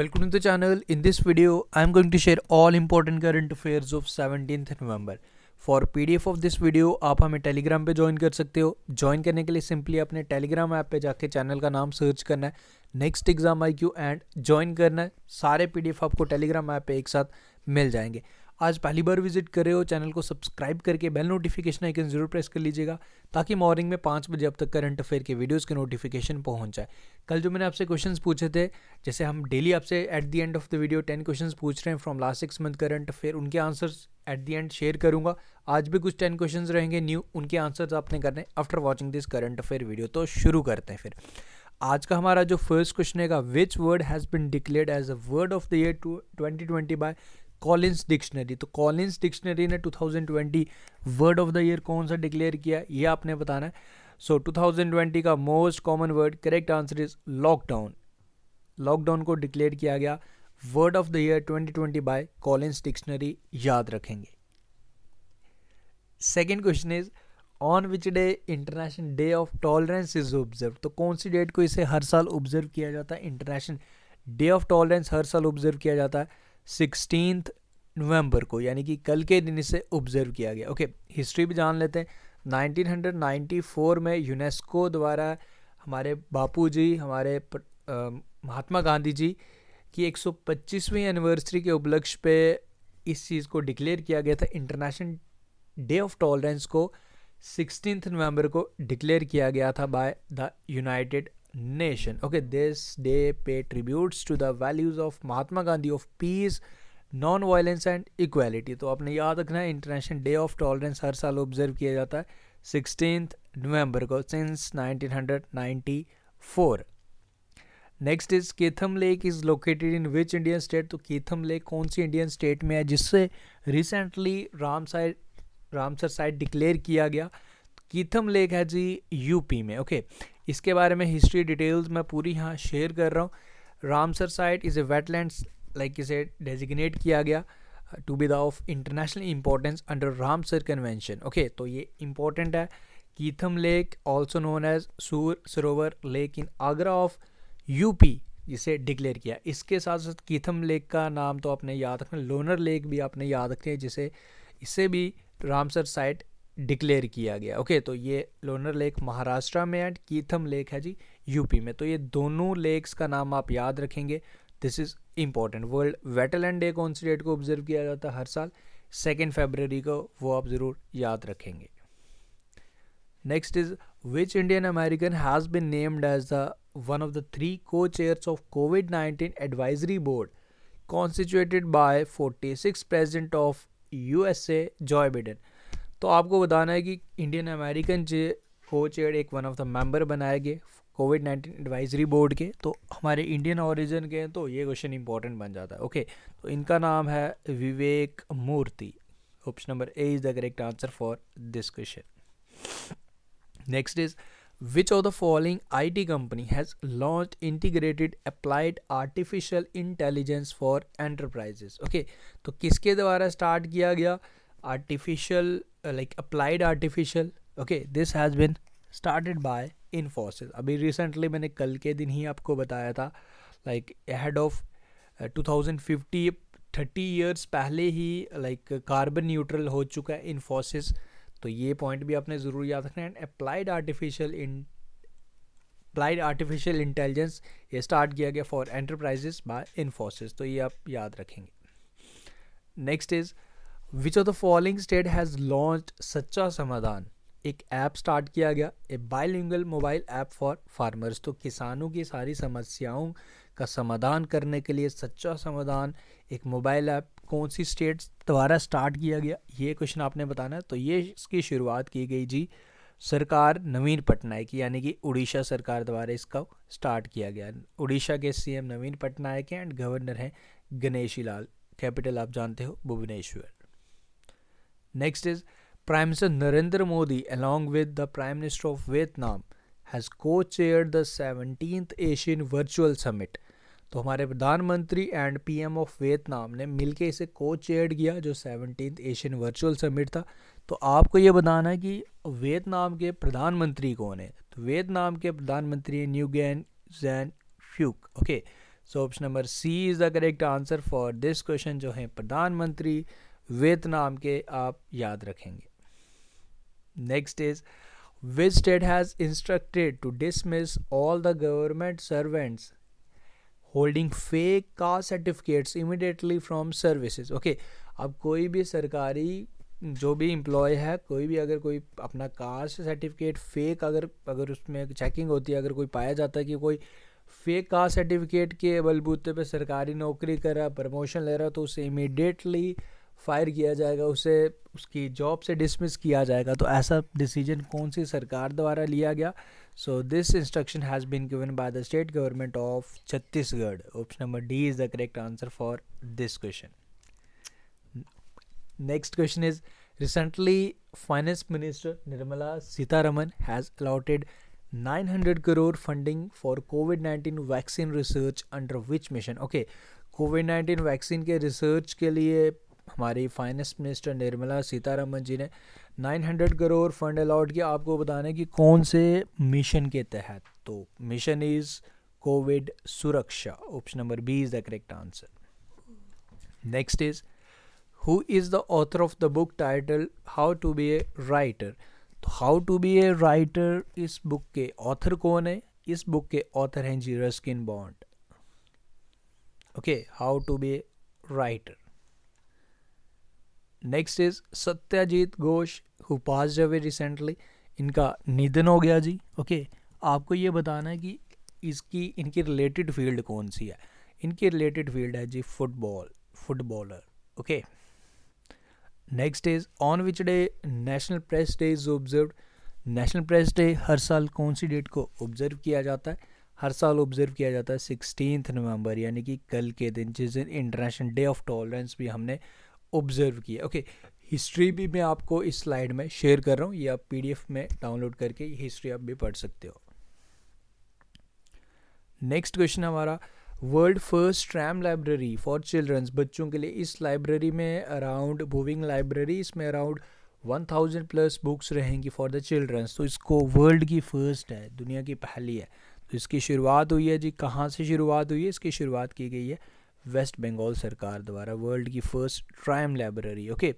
Welcome to the channel. In this video, I am going to share all important current affairs of 17th November. For PDF of this video आप हमें Telegram पे join कर सकते हो. Join करने के लिए सिंपली अपने टेलीग्राम ऐप पे जाके चैनल का नाम सर्च करना है, next exam IQ and join करना है. सारे PDF आपको टेलीग्राम ऐप पे एक साथ मिल जाएंगे. आज पहली बार विजिट कर रहे हो, चैनल को सब्सक्राइब करके बेल नोटिफिकेशन आइकन जरूर प्रेस कर लीजिएगा ताकि मॉर्निंग में 5 बजे अब तक करंट अफेयर के वीडियोस के नोटिफिकेशन पहुंच जाए. कल जो मैंने आपसे क्वेश्चंस पूछे थे, जैसे हम डेली आपसे at the end of the video 10 questions पूछ रहे हैं from last 6 month current affair, उनके answers at the end share करूंगा. आज भी कुछ 10 क्वेश्चंस रहेंगे न्यू, उनके आंसर्स आपने करने after watching this current affair video. तो शुरू करते हैं फिर. आज का हमारा जो फर्स्ट क्वेश्चन है, which word has been declared as a word of the year 2020 by Collins dictionary. तो कॉलिंस डिक्शनरी ने 2020 वर्ड ऑफ द ईयर कौन सा डिक्लेयर किया, ये आपने बताना है. सो 2020 का most common word, correct answer is lockdown. Lockdown को डिक्लेयर किया गया word of the year 2020 by Collins dictionary, याद रखेंगे. Second question is on which day international day of tolerance is observe. तो कौन सी डेट को इसे हर साल ऑब्जर्व किया जाता है? इंटरनेशनल डे ऑफ टॉलरेंस हर साल ऑब्जर्व किया जाता है 16 नवंबर को, यानी कि कल के दिन इसे ऑब्जर्व किया गया. ओके, हिस्ट्री भी जान लेते हैं. 1994 में यूनेस्को द्वारा हमारे बापू जी, हमारे महात्मा गांधी जी की 125वीं एनिवर्सरी के उपलक्ष्य पे इस चीज़ को डिक्लेयर किया गया था. इंटरनेशनल डे ऑफ टॉलरेंस को 16 नवंबर को डिक्लेयर किया गया था by the United Nation. Okay, this day pays tributes to the values of Mahatma Gandhi of peace, non violence and equality. तो आपने याद रखना है, इंटरनेशनल डे ऑफ टॉलरेंस हर साल ऑब्जर्व किया जाता है 16 नवंबर को सिंस 1994. नेक्स्ट इज केथम lake is located in which Indian state. तो केथम लेक कौन सी इंडियन स्टेट में है जिससे रिसेंटली रामसर साइट डिक्लेयर किया गया? केथम लेक है जी यूपी में. ओके, इसके बारे में हिस्ट्री डिटेल्स मैं पूरी यहाँ शेयर कर रहा हूँ. Ramsar site is a wetlands, like इसे डेजिग्नेट किया गया to be the of international importance under Ramsar convention. Okay, तो ये इंपॉर्टेंट है. Keetham lake also known as Sur Sarovar lake in Agra of UP, जिसे डिक्लेयर किया. इसके साथ साथ केथम लेक का नाम तो आपने याद रखना, लोनर लेक भी आपने याद रखना है, जिसे इससे भी रामसर साइट डिक्लेयर किया गया. ओके, तो ये लोनर लेक महाराष्ट्र में एंड केथम लेक है जी यूपी में. तो ये दोनों लेक्स का नाम आप याद रखेंगे. This is important. World wetland day कौन सी डेट को ऑब्जर्व किया जाता है हर साल? 2 फरवरी को, वो आप ज़रूर याद रखेंगे. Next is which Indian American has been named as the one of the 3 co-chairs of COVID-19 advisory board constituted by 46 president of USA Joe Biden. तो आपको बताना है कि इंडियन अमेरिकन co-chaired एक वन ऑफ द मेंबर बनाए गए COVID-19 advisory board के. तो हमारे इंडियन ओरिजिन के हैं, तो ये क्वेश्चन इंपॉर्टेंट बन जाता है. ओके, तो इनका नाम है Vivek Murthy. Option number A is the correct answer for this question. Next is which of the following IT company has launched integrated applied artificial intelligence for enterprises? Okay, तो किसके द्वारा स्टार्ट किया गया artificial like applied artificial? Okay, this has been started by Infosys. अभी recently मैंने कल के दिन ही आपको बताया था, like ahead of 2050 30 years पहले ही like कार्बन न्यूट्रल हो चुका है Infosys. तो ये पॉइंट भी आपने ज़रूर याद रखना है. अप्लाइड आर्टिफिशियल इंटेलिजेंस ये स्टार्ट किया गया फॉर एंटरप्राइजेस बाय इन्फोसिस, तो ये आप याद रखेंगे. Next is which of the following state has launched Sachcha Samadhan. एक ऐप स्टार्ट किया गया, a bilingual mobile app for farmers. तो किसानों की सारी समस्याओं का समाधान करने के लिए सच्चा समाधान एक मोबाइल ऐप कौन सी स्टेट द्वारा स्टार्ट किया गया, ये क्वेश्चन आपने बताना है. तो ये इसकी शुरुआत की गई जी सरकार नवीन पटनायक, यानी कि उड़ीसा सरकार द्वारा इसका स्टार्ट किया गया. उड़ीसा के CM नवीन पटनायक हैं एंड गवर्नर हैं गणेशी लाल. कैपिटल आप जानते हो Bhubaneswar. Next is prime minister Narendra Modi along with the prime minister of Vietnam has co-chaired the 17th Asian virtual summit. तो हमारे प्रधानमंत्री एंड PM ऑफ वियतनाम ने मिलके इसे co-chaired किया, जो 17th एशियन वर्चुअल समिट था. तो आपको ये बताना है कि वियतनाम के प्रधानमंत्री कौन है. तो वियतनाम के प्रधानमंत्री Nguyen Xuan Phuc. Okay, so option number C is the correct answer for this question, जो है प्रधानमंत्री वियतनाम के आप याद रखेंगे। Next is which state has instructed to dismiss all the government servants holding fake caste certificates immediately from services। Okay, अब कोई भी सरकारी जो भी एम्प्लॉय है, कोई भी अगर कोई अपना कास्ट सर्टिफिकेट फेक अगर उसमें चेकिंग होती है, अगर कोई पाया जाता है कि कोई फेक कास्ट सर्टिफिकेट के बलबूते पे सरकारी नौकरी कर रहा है, प्रमोशन ले रहा है, तो उसे इमीडिएटली फायर किया जाएगा, उसे उसकी जॉब से डिसमिस किया जाएगा। तो ऐसा डिसीजन कौन सी सरकार द्वारा लिया गया? So this instruction has been given by the state government of Chhattisgarh. Option number D is the correct answer for this question. Next question is recently finance minister Nirmala Sitharaman has allotted 900 crore funding for COVID-19 vaccine research under which mission? Okay, covid vaccine के research के लिए हमारी finance minister Nirmala Sitharaman जी ने 900 crore fund allot किया। आपको बताना है कि कौन से मिशन के तहत। तो mission is COVID Suraksha. Option number B is the correct answer. Next is who is the author of the book title how to be a writer? तो how to be a writer इस book के author कौन है? इस book के author हैं जी Ruskin Bond. Okay, how to be a writer. Next is Satyajit Ghosh who passed away recently. इनका निधन हो गया जी। ओके, आपको ये बताना है कि इनकी रिलेटेड फील्ड कौन सी है। इनकी रिलेटेड फील्ड है जी footballer. Okay, next is on which day national press day is observed? National press day हर साल कौन सी डेट को ऑब्जर्व किया जाता है? हर साल ऑब्जर्व किया जाता है 16 नवंबर, यानी कि कल के दिन, जिस दिन इंटरनेशनल डे ऑफ टॉलरेंस भी हमने ऑब्जर्व किया। ओके, हिस्ट्री भी मैं आपको इस स्लाइड में शेयर कर रहा हूँ, ये आप पीडीएफ में डाउनलोड करके हिस्ट्री आप भी पढ़ सकते हो। नेक्स्ट क्वेश्चन हमारा, world first tram library for childrens, बच्चों के लिए। इस लाइब्रेरी में अराउंड मूविंग लाइब्रेरी, इसमें अराउंड 1000 प्लस बुक्स रहेंगी फॉर द चिल्ड्रंस। तो इसको वर्ल्ड की फर्स्ट है, दुनिया की पहली है। तो इसकी शुरुआत हुई है जी, कहाँ से शुरुआत हुई है? इसकी शुरुआत की गई है वेस्ट बंगाल सरकार द्वारा, वर्ल्ड की first tram library. Okay,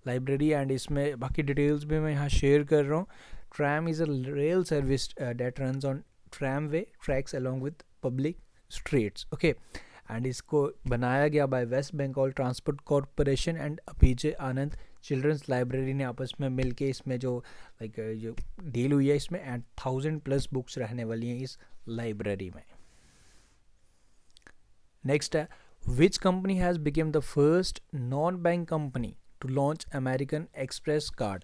library and इसमें बाकी डिटेल्स भी मैं यहाँ शेयर कर रहा हूँ। Tram is a rail service that runs on tramway tracks along with public streets. Okay, and इसको बनाया गया by West Bengal transport corporation and Apeejay Anand children's library ने आपस में मिलके इसमें जो जो डील हुई है इसमें, एंड 1000 प्लस बुक्स रहने वाली हैं इस लाइब्रेरी में। नेक्स्ट है, which company has become the first non bank company to launch American Express card?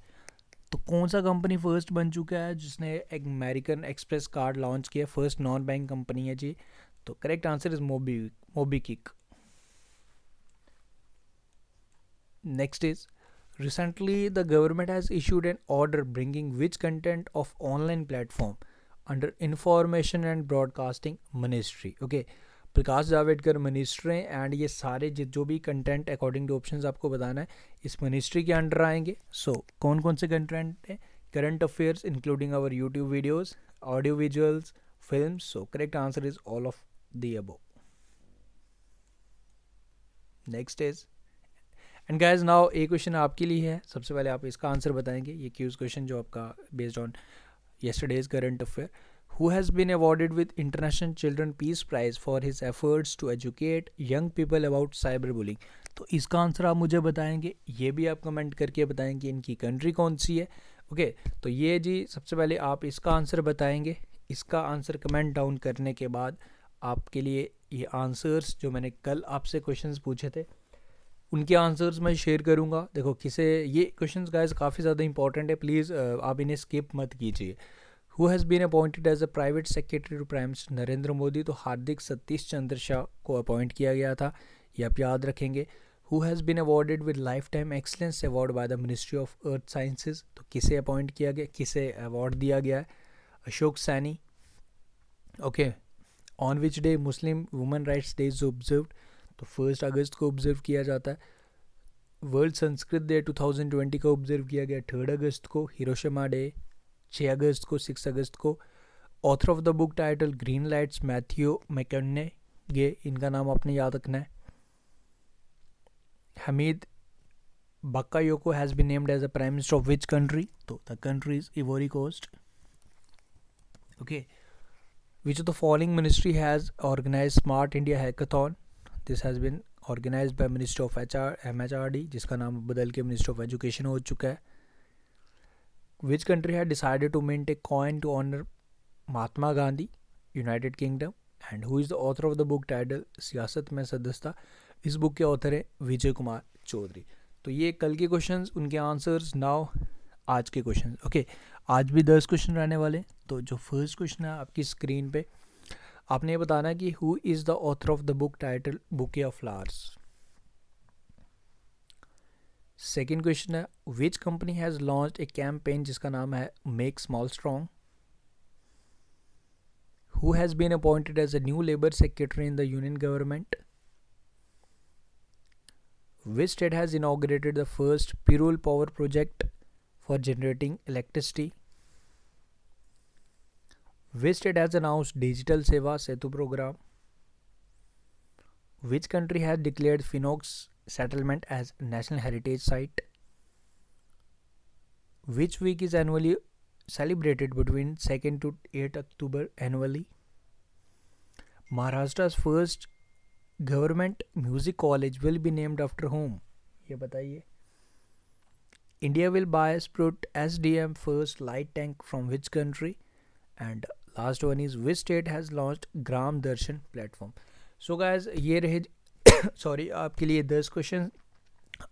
तो कौन सा कंपनी फर्स्ट बन चुका है जिसने एक अमेरिकन एक्सप्रेस कार्ड लॉन्च किया? फर्स्ट नॉन बैंक कंपनी है जी। तो correct answer is MobiKwik. Next is recently the government has issued N order bringing which content of online platform under information and broadcasting ministry. Okay, Prakash Javadekar minister हैं and ये सारे जो भी content according two options आपको बताना है इस ministry के अंडर आएंगे। सो कौन कौन से कंटेंट हैं? Current affairs including our YouTube videos, audio visuals, films. So correct answer is all of the above. Next is, and guys now एक क्वेश्चन आपके लिए है। सबसे पहले आप इसका आंसर बताएंगे। ये क्यूज क्वेश्चन जो आपका based on yesterday's current affair. Who has been awarded with International Children Peace Prize for his efforts to educate young people about cyberbullying? तो इसका आंसर आप मुझे बताएंगे, ये भी आप कमेंट करके बताएंगे इनकी कंट्री कौन सी है। ओके, तो ये जी सबसे पहले आप इसका आंसर बताएंगे। इसका आंसर कमेंट डाउन करने के बाद आपके लिए ये आंसर्स जो मैंने कल आपसे क्वेश्चंस पूछे थे उनके आंसर्स मैं शेयर करूँगा। देखो किसे ये क्वेश्चंस गाइस काफ़ी ज़्यादा इंपॉर्टेंट है, प्लीज़ आप इन्हें स्किप मत कीजिए। Who has been appointed as a private secretary to Prime Minister Narendra Modi? तो हार्दिक सतीश चंद्र शाह को अपॉइंट किया गया था, ये आप याद रखेंगे। Who has been awarded with Lifetime Excellence Award by the Ministry of Earth Sciences? तो किसे अपॉइंट किया गया, किसे अवार्ड दिया गया है? Ashok Saini. Okay, on which day Muslim women rights day is observed? तो 1 अगस्त को ऑब्जर्व किया जाता है। वर्ल्ड संस्कृत डे 2020 को ऑब्जर्व किया गया 3 अगस्त को। हिरोशिमा डे 6 अगस्त को, 6 अगस्त को। Author of the book title green lights Matthew McConaughey ये इनका नाम आपने याद रखना है। Hamid Bakayoko has been named as the Prime Minister of which country? So the country is Ivory Coast. Okay. Which of the following ministry has organized Smart India Hackathon? This has been organized by Minister of MHRD, जिसका नाम बदल के Minister of Education हो चुका है. Which country had decided to mint a coin to honor Mahatma Gandhi? United Kingdom. And who is the author of the book titled सियासत में सदस्यता? इस बुक के ऑथर है विजय कुमार चौधरी. तो ये कल के क्वेश्चंस, उनके आंसर्स नाउ आज के क्वेश्चंस. ओके, आज भी 10 क्वेश्चन रहने वाले. तो जो फर्स्ट क्वेश्चन है आपकी स्क्रीन पे, आपने ये बताना है कि who is the author of the book title bouquet of flowers. Second question है which company has launched a campaign जिसका नाम है make small strong. Who has been appointed as a new labour secretary in the union government. Which state has inaugurated the first Pirul power project for generating electricity? Which state has announced Digital Seva Setu program? Which country has declared Phoenix settlement as National Heritage Site? Which week is annually celebrated between 2nd to 8th October annually? Maharashtra's first government music college will be named after home. ये बताइए. India will buy sprout SDM first light tank from which country. And last one is which state has launched Gram Darshan platform. So guys ये रहे sorry आपके लिए 10 question.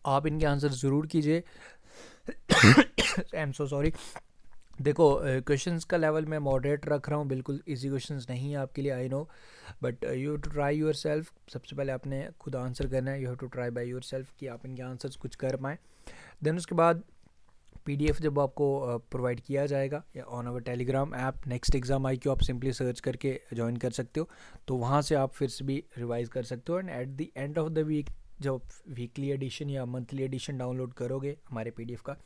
आप इनके answer ज़रूर कीजिए. I am so sorry. देखो क्वेश्चंस का लेवल मैं मॉडरेट रख रहा हूँ, बिल्कुल इजी क्वेश्चंस नहीं है आपके लिए, I know, but you have to try yourself. सबसे पहले आपने खुद आंसर करना है. You have to try by yourself कि आप इनके आंसर्स कुछ कर पाएँ. देन उसके बाद PDF जब आपको प्रोवाइड किया जाएगा या on our Telegram app next exam IQ आप सिंपली सर्च करके ज्वाइन कर सकते हो. तो वहाँ से आप फिर से भी रिवाइज़ कर सकते हो. And at the end of the week जब वीकली एडिशन या मंथली एडिशन डाउनलोड करोगे हमारे PDF का,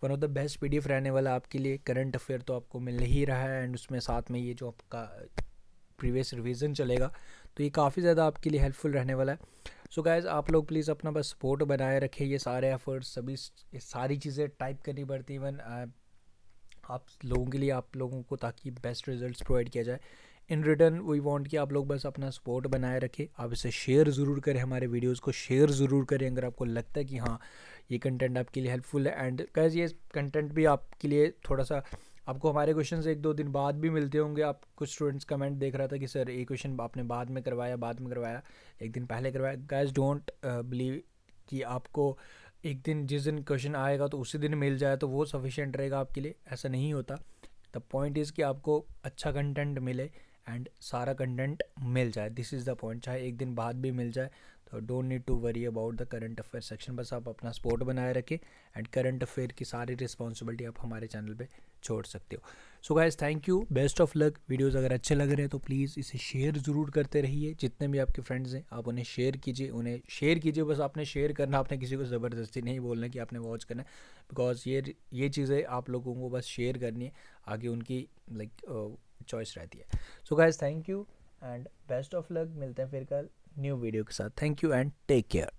one of the best PDF रहने वाला आपके लिए. करंट अफेयर तो आपको मिल ही रहा है एंड उसमें साथ में ये जो आपका प्रीवियस रिवीजन चलेगा, तो ये काफ़ी ज़्यादा आपके लिए हेल्पफुल रहने वाला है. सो गाइज आप लोग प्लीज़ अपना बस सपोर्ट बनाए रखें. ये सारे एफर्ट्स सभी ये सारी चीज़ें टाइप करनी पड़ती इवन आप लोगों के लिए, आप लोगों को, ताकि बेस्ट रिजल्ट्स प्रोवाइड किया जाए. इन रिटर्न वी वांट कि आप लोग बस अपना सपोर्ट बनाए रखें. आप इसे शेयर ज़रूर करें, हमारे वीडियोस को शेयर ज़रूर करें अगर आपको लगता है कि हाँ ये कंटेंट आपके लिए हेल्पफुल है. एंड गाइस ये कंटेंट भी आपके लिए थोड़ा सा, आपको हमारे क्वेश्चंस 1-2 दिन बाद भी मिलते होंगे. आप कुछ स्टूडेंट्स कमेंट देख रहा था कि सर ये क्वेश्चन आपने बाद में करवाया, एक दिन पहले करवाया. गाइस डोंट बिलीव कि आपको एक दिन जिस दिन क्वेश्चन आएगा तो उसी दिन मिल जाए तो वो सफिशिएंट रहेगा आपके लिए. ऐसा नहीं होता. द पॉइंट इज़ कि आपको अच्छा कंटेंट मिले एंड सारा कंटेंट मिल जाए. This is the point. चाहे एक दिन बाद भी मिल जाए तो don't need to worry about the current affair section. बस आप अपना सपोर्ट बनाए रखें एंड करंट अफेयर की सारी रिस्पॉन्सिबिलिटी आप हमारे चैनल पे छोड़ सकते हो. सो guys thank you, best of luck. Videos अगर अच्छे लग रहे हैं तो प्लीज़ इसे शेयर ज़रूर करते रहिए. जितने भी आपके फ्रेंड्स हैं आप उन्हें शेयर कीजिए. बस आपने शेयर करना, आपने किसी को ज़बरदस्ती नहीं बोलना कि आपने वॉच करना है, बिकॉज ये चीज़ें आप लोगों को बस शेयर करनी है, आगे उनकी चॉइस रहती है. So guys thank you and best of luck. मिलते हैं फिर कल न्यू वीडियो के साथ. Thank you and take care.